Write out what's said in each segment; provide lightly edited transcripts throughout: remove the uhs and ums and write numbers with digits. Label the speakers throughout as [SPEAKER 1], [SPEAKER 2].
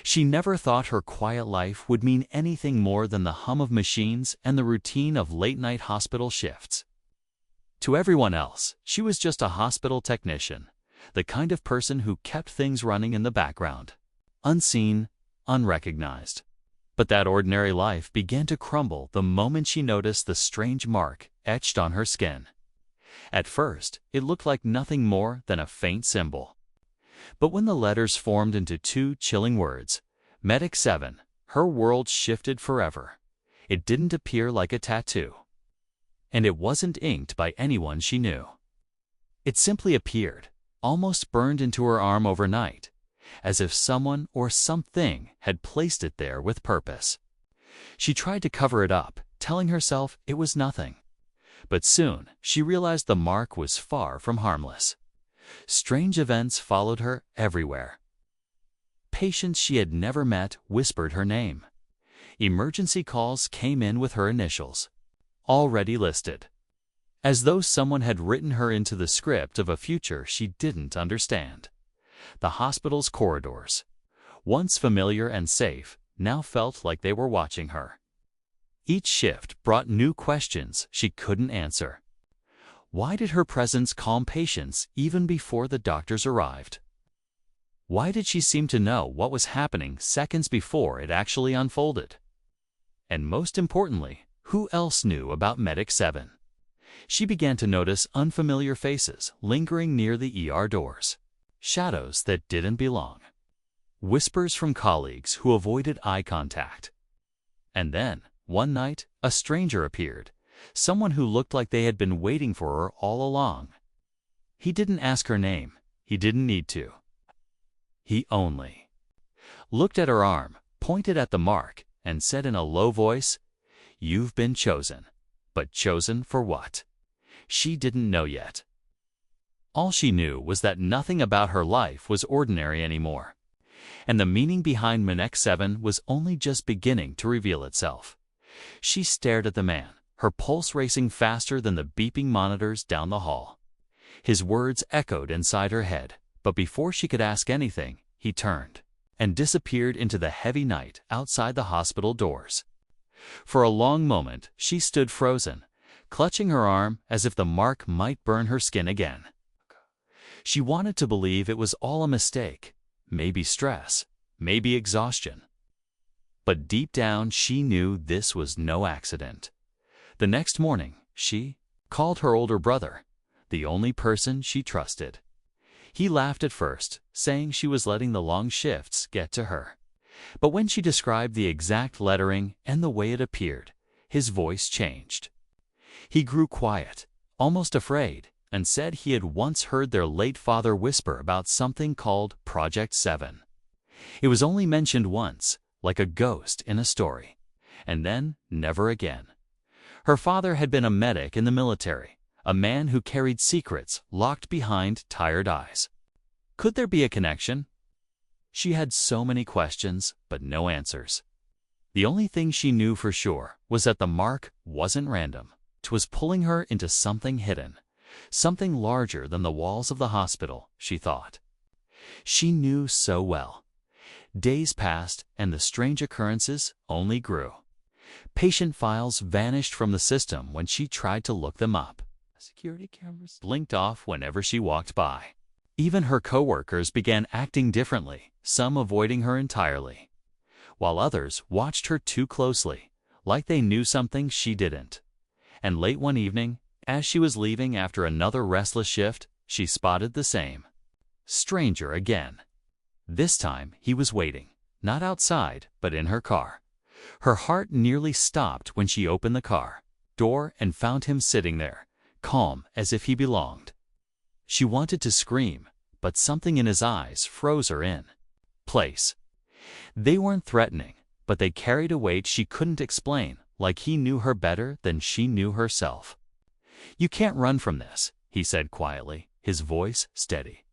[SPEAKER 1] She never thought her quiet life would mean anything more than the hum of machines and the routine of late-night hospital shifts. To everyone else, she was just a hospital technician, the kind of person who kept things running in the background, unseen, unrecognized. But that ordinary life began to crumble the moment she noticed the strange mark etched on her skin. At first, it looked like nothing more than a faint symbol. But when the letters formed into two chilling words, Medic 7, her world shifted forever. It didn't appear like a tattoo. And it wasn't inked by anyone she knew. It simply appeared, almost burned into her arm overnight, as if someone or something had placed it there with purpose. She tried to cover it up, telling herself it was nothing. But soon she realized the mark was far from harmless. Strange events followed her everywhere. Patients she had never met whispered her name. Emergency calls came in with her initials, already listed, as though someone had written her into the script of a future she didn't understand. The hospital's corridors, once familiar and safe, now felt like they were watching her. Each shift brought new questions she couldn't answer. Why did her presence calm patients even before the doctors arrived? Why did she seem to know what was happening seconds before it actually unfolded? And most importantly, who else knew about Medic 7? She began to notice unfamiliar faces lingering near the ER doors, shadows that didn't belong, whispers from colleagues who avoided eye contact. And then, one night, a stranger appeared, someone who looked like they had been waiting for her all along. He didn't ask her name. He didn't need to. He only looked at her arm, pointed at the mark, and said in a low voice, "You've been chosen." But chosen for what? She didn't know yet. All she knew was that nothing about her life was ordinary anymore, and the meaning behind Medic 7 was only just beginning to reveal itself. She stared at the man, her pulse racing faster than the beeping monitors down the hall. His words echoed inside her head, but before she could ask anything, he turned and disappeared into the heavy night outside the hospital doors. For a long moment, she stood frozen, clutching her arm as if the mark might burn her skin again. She wanted to believe it was all a mistake, maybe stress, maybe exhaustion. But deep down, she knew this was no accident. The next morning, she called her older brother, the only person she trusted. He laughed at first, saying she was letting the long shifts get to her. But when she described the exact lettering and the way it appeared, his voice changed. He grew quiet, almost afraid, and said he had once heard their late father whisper about something called Project 7. It was only mentioned once, like a ghost in a story, and then never again. Her father had been a medic in the military, a man who carried secrets locked behind tired eyes. Could there be a connection? She had so many questions, but no answers. The only thing she knew for sure was that the mark wasn't random. It was pulling her into something hidden, something larger than the walls of the hospital, she thought. She knew so well. Days passed, and the strange occurrences only grew. Patient files vanished from the system when she tried to look them up. Security cameras blinked off whenever she walked by. Even her coworkers began acting differently, some avoiding her entirely, while others watched her too closely, like they knew something she didn't. And late one evening, as she was leaving after another restless shift, she spotted the same stranger again. This time he was waiting, not outside, but in her car. Her heart nearly stopped when she opened the car door and found him sitting there, calm as if he belonged. She wanted to scream, but something in his eyes froze her in place. They weren't threatening, but they carried a weight she couldn't explain, like he knew her better than she knew herself. "You can't run from this," he said quietly, his voice steady.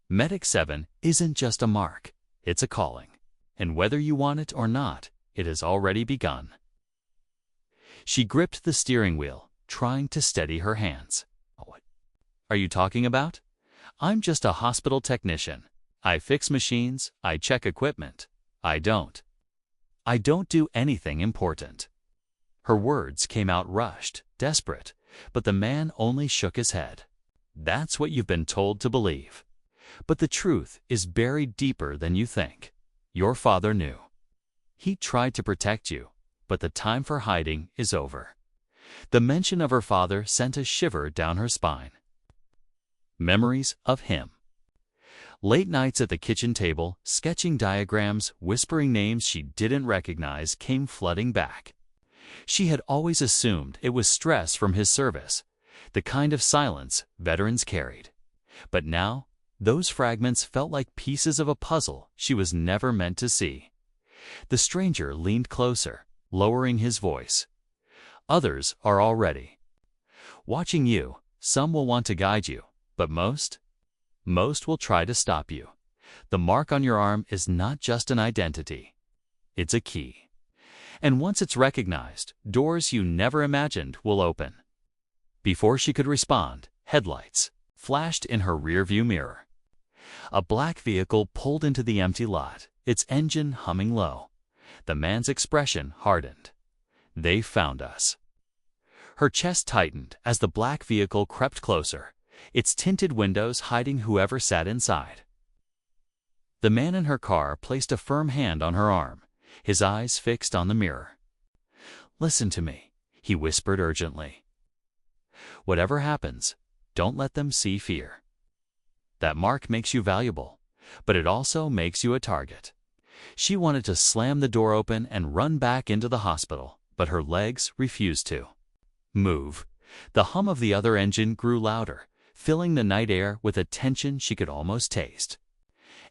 [SPEAKER 1] Medic 7 isn't just a mark, it's a calling. And whether you want it or not, it has already begun. She gripped the steering wheel, trying to steady her hands. "What are you talking about? I'm just a hospital technician. I fix machines, I check equipment. I don't. I don't do anything important." Her words came out rushed, desperate, but the man only shook his head. "That's what you've been told to believe. But the truth is buried deeper than you think. Your father knew. He tried to protect you, but the time for hiding is over." The mention of her father sent a shiver down her spine. Memories of him. Late nights at the kitchen table, sketching diagrams, whispering names she didn't recognize came flooding back. She had always assumed it was stress from his service, the kind of silence veterans carried. But now, those fragments felt like pieces of a puzzle she was never meant to see. The stranger leaned closer, lowering his voice. "Others are already watching you. Some will want to guide you, but most will try to stop you. The mark on your arm is not just an identity. It's a key. And once it's recognized, doors you never imagined will open." Before she could respond, headlights flashed in her rearview mirror. A black vehicle pulled into the empty lot, its engine humming low. The man's expression hardened. "They found us." Her chest tightened as the black vehicle crept closer, its tinted windows hiding whoever sat inside. The man in her car placed a firm hand on her arm, his eyes fixed on the mirror. "Listen to me," he whispered urgently. "Whatever happens, don't let them see fear. That mark makes you valuable, but it also makes you a target." She wanted to slam the door open and run back into the hospital, but her legs refused to move. The hum of the other engine grew louder, filling the night air with a tension she could almost taste.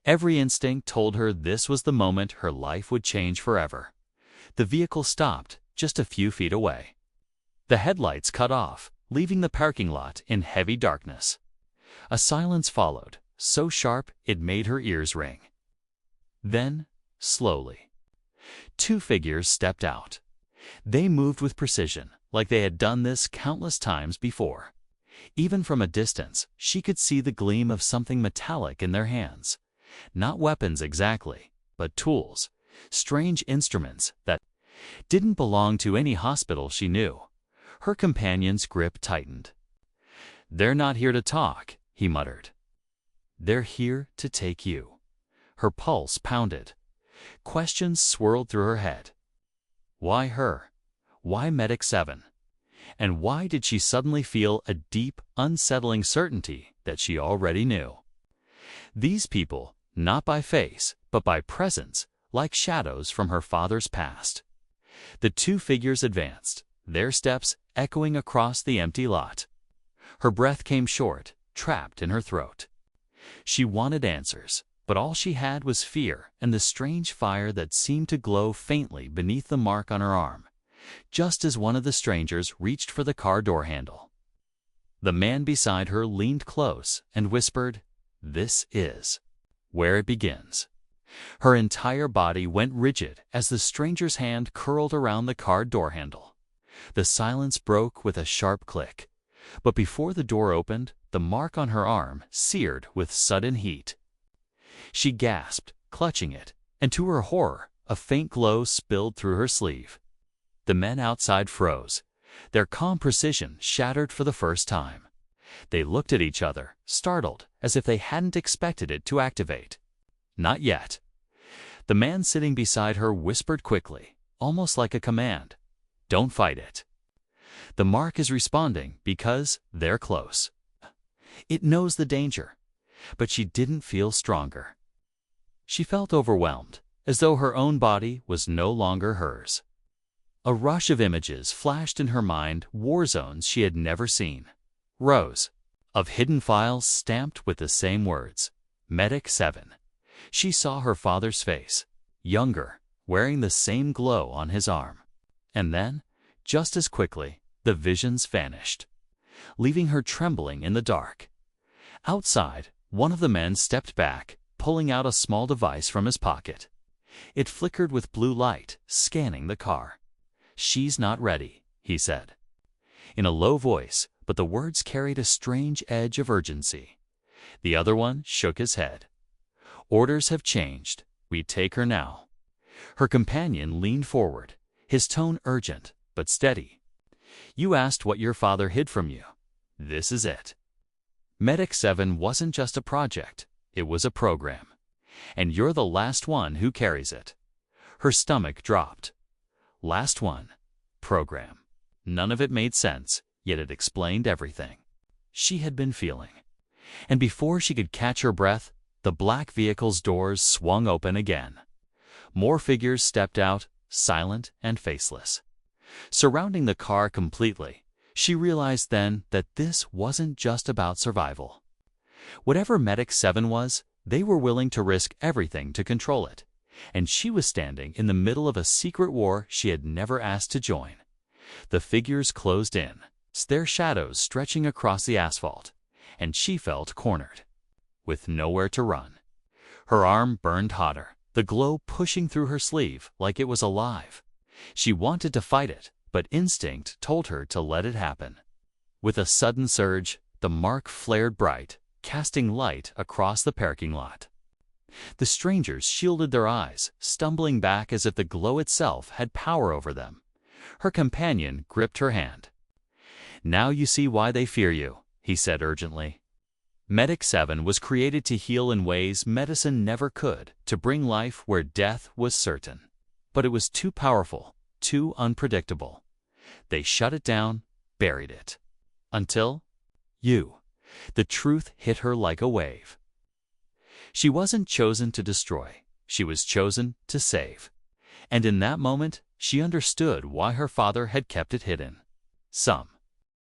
[SPEAKER 1] Every instinct told her this was the moment her life would change forever. The vehicle stopped just a few feet away. The headlights cut off, leaving the parking lot in heavy darkness. A silence followed, so sharp it made her ears ring. Then, slowly, two figures stepped out. They moved with precision, like they had done this countless times before. Even from a distance, she could see the gleam of something metallic in their hands. Not weapons exactly, but tools, strange instruments that didn't belong to any hospital she knew. Her companion's grip tightened. "They're not here to talk," he muttered. "They're here to take you." Her pulse pounded. Questions swirled through her head. Why her? Why Medic 7? And why did she suddenly feel a deep, unsettling certainty that she already knew? These people, not by face, but by presence, like shadows from her father's past. The two figures advanced, their steps echoing across the empty lot. Her breath came short, trapped in her throat. She wanted answers, but all she had was fear and the strange fire that seemed to glow faintly beneath the mark on her arm, just as one of the strangers reached for the car door handle. The man beside her leaned close and whispered, "This is where it begins." Her entire body went rigid as the stranger's hand curled around the car door handle. The silence broke with a sharp click, but before the door opened, the mark on her arm seared with sudden heat. She gasped, clutching it, and to her horror, a faint glow spilled through her sleeve. The men outside froze, their calm precision shattered for the first time. They looked at each other, startled, as if they hadn't expected it to activate. "Not yet." The man sitting beside her whispered quickly, almost like a command, "Don't fight it. The mark is responding because they're close. It knows the danger." But she didn't feel stronger. She felt overwhelmed, as though her own body was no longer hers. A rush of images flashed in her mind, war zones she had never seen. Rows of hidden files stamped with the same words, Medic 7. She saw her father's face, younger, wearing the same glow on his arm. And then, just as quickly, the visions vanished, leaving her trembling in the dark. Outside, one of the men stepped back, pulling out a small device from his pocket. It flickered with blue light, scanning the car. "She's not ready," he said, in a low voice, but the words carried a strange edge of urgency. The other one shook his head. "Orders have changed. We take her now." Her companion leaned forward, his tone urgent but steady. "You asked what your father hid from you. This is it." Medic 7 wasn't just a project, it was a program. And you're the last one who carries it. Her stomach dropped. Last one. Program. None of it made sense, yet it explained everything she had been feeling. And before she could catch her breath, the black vehicle's doors swung open again. More figures stepped out, silent and faceless. Surrounding the car completely, she realized then that this wasn't just about survival. Whatever Medic 7 was, they were willing to risk everything to control it. And she was standing in the middle of a secret war she had never asked to join. The figures closed in, their shadows stretching across the asphalt, and she felt cornered, with nowhere to run. Her arm burned hotter, the glow pushing through her sleeve like it was alive. She wanted to fight it, but instinct told her to let it happen. With a sudden surge, the mark flared bright, casting light across the parking lot. The strangers shielded their eyes, stumbling back as if the glow itself had power over them. Her companion gripped her hand. "Now you see why they fear you," he said urgently. Medic 7 was created to heal in ways medicine never could, to bring life where death was certain. But it was too powerful, too unpredictable. They shut it down, buried it. Until the truth hit her like a wave. She wasn't chosen to destroy, she was chosen to save. And in that moment, she understood why her father had kept it hidden. Some